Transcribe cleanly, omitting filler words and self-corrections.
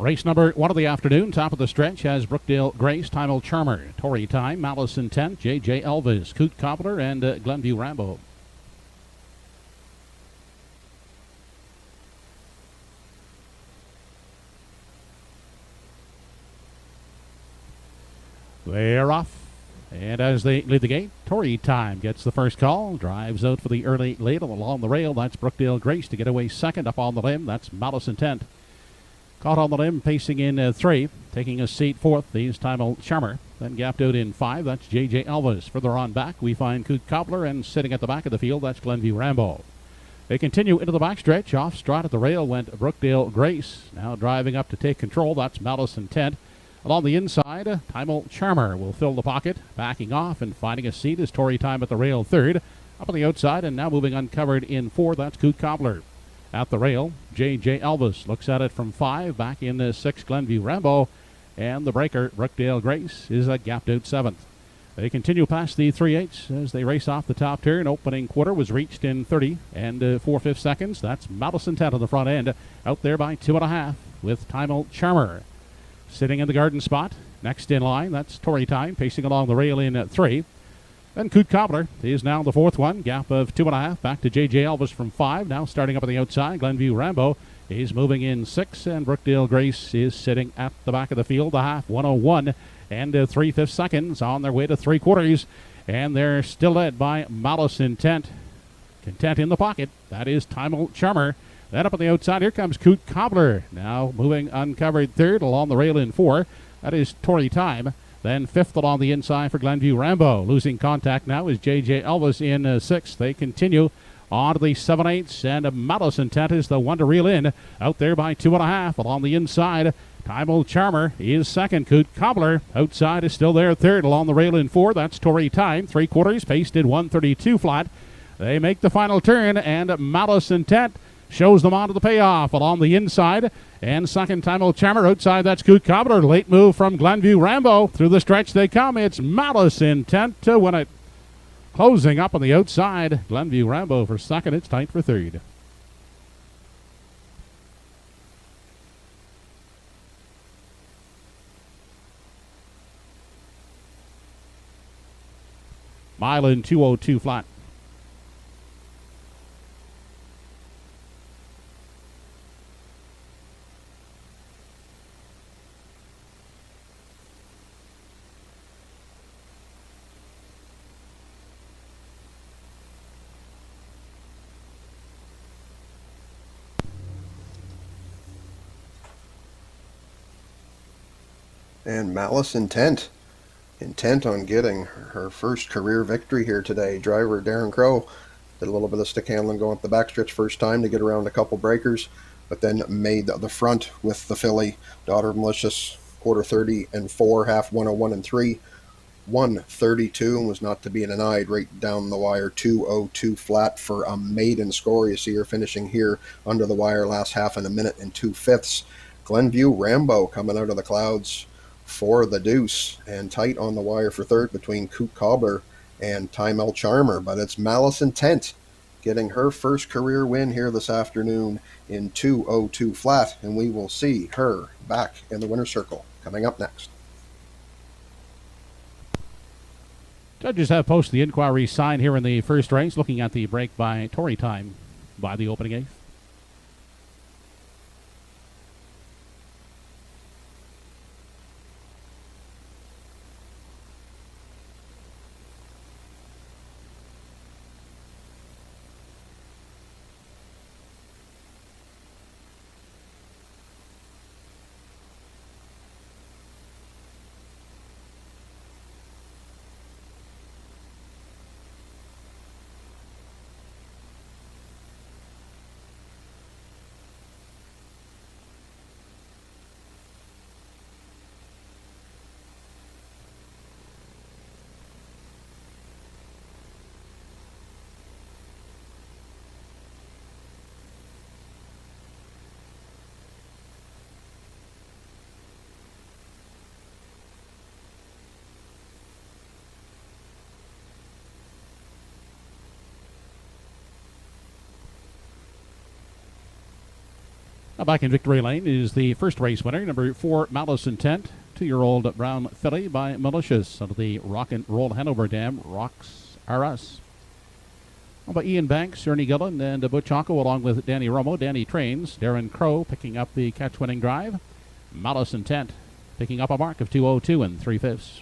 Race number 1 of the afternoon, top of the stretch, has Brookdale Grace, Timel Charmer, Tory Time, Malice Intent, J.J. Elvis, Coot Cobbler, and Glenview Rambo. They're off. And as they lead the gate, Tory Time gets the first call, drives out for the early ladle along the rail. That's Brookdale Grace to get away second. Up on the limb, that's Malice Intent. Caught on the limb, pacing in 3. Taking a seat fourth, is Timel Charmer. Then gapped out in 5, that's J.J. Elvis. Further on back, we find Coot Cobbler, and sitting at the back of the field, that's Glenview Rambo. They continue into the backstretch. Off stride at the rail went Brookdale Grace. Now driving up to take control, that's Malice Intent. Along the inside, Timel Charmer will fill the pocket. Backing off and finding a seat is Tory Time at the rail third. Up on the outside and now moving uncovered in 4, that's Coot Cobbler. At the rail, J.J. Elvis looks at it from 5. Back in 6, Glenview Rambo. And the breaker, Brookdale Grace, is gapped out 7th. They continue past the 3/8 as they race off the top turn. Opening quarter was reached in 30 and 4/5 seconds. That's Malice Intent on the front end. Out there by 2.5 with Timel Charmer. Sitting in the garden spot. Next in line, that's Tory Time, pacing along the rail in 3. Then Coot Cobbler is now the fourth one. Gap of 2.5. Back to J.J. Elvis from 5. Now starting up on the outside, Glenview Rambo is moving in 6. And Brookdale Grace is sitting at the back of the field. The half, 1:01 and 3/5 seconds on their way to 3/4. And they're still led by Malice Intent. Content in the pocket. That is Timel Charmer. Then up on the outside, here comes Coot Cobbler. Now moving uncovered third along the rail in 4. That is Tory Time. Then fifth along the inside for Glenview Rambo. Losing contact now is J.J. Elvis in 6th. They continue on to the 7/8, and Malice Intent is the one to reel in. Out there by 2.5 along the inside. Timel Charmer is second. Coot Cobbler outside is still there third along the rail in 4. That's Tory Time. 3/4 paced in 1:32 flat. They make the final turn, and Malice Intent shows them onto the payoff along the inside. And second, Timel Charmer outside. That's Coot Cobbler. Late move from Glenview Rambo. Through the stretch they come. It's Malice Intent to win it. Closing up on the outside. Glenview Rambo for second. It's tight for third. Mile in 2:02 flat. And Malice Intent on getting her first career victory here today. Driver Darren Crow did a little bit of stick handling going up the backstretch first time to get around a couple breakers, but then made the front with the filly, Daughter of Malicious, quarter 30 and 4, half 1:01 and 3, 1:32, and was not to be denied right down the wire. 2:02 flat for a maiden score. You see her finishing here under the wire last half in 1 minute and 2/5. Glenview Rambo coming out of the clouds for the deuce, and tight on the wire for third between Coot Cobbler and Timel Charmer. But it's Malice Intent getting her first career win here this afternoon in 2:02 flat, and we will see her back in the winner's circle coming up next. Judges have posted the inquiry sign here in the first race, looking at the break by Tory Time by the opening 8th. Now back in Victory Lane is the first race winner, number 4, Malice Intent. 2-year-old brown filly by Malicious out of the Rock and Roll Hanover Dam. Rocks Are Us. By Ian Banks, Ernie Gillen, and Butch Onko, along with Danny Romo. Danny trains. Darren Crow picking up the catch-winning drive. Malice Intent picking up a mark of 2:02 3/5.